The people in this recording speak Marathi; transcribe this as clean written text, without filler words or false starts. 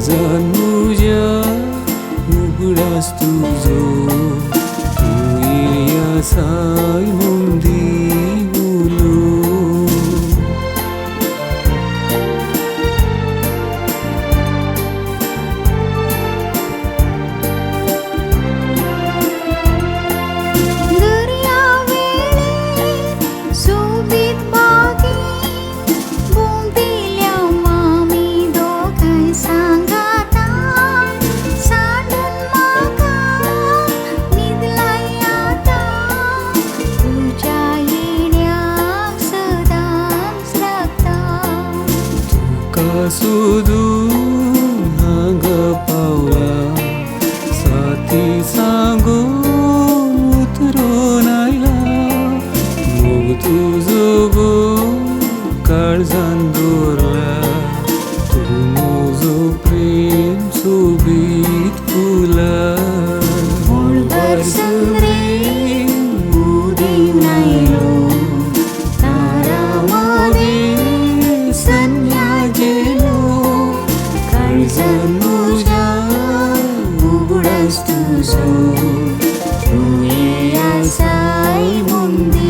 काळजान तुझ्या उघडास तुझो तू येयासाय मुंदी उलो सोदून हांग पावला साथी सांगून उतरून आयला मोग तुजो गो काळजान दवरला तू म्हजो प्रेम सोबीत फुला मुळभर संद्रेन उदीन आयलो तारा मदीं सन्या काळजान तुझ्या उघडास तुझो तू येयासाय मुंदी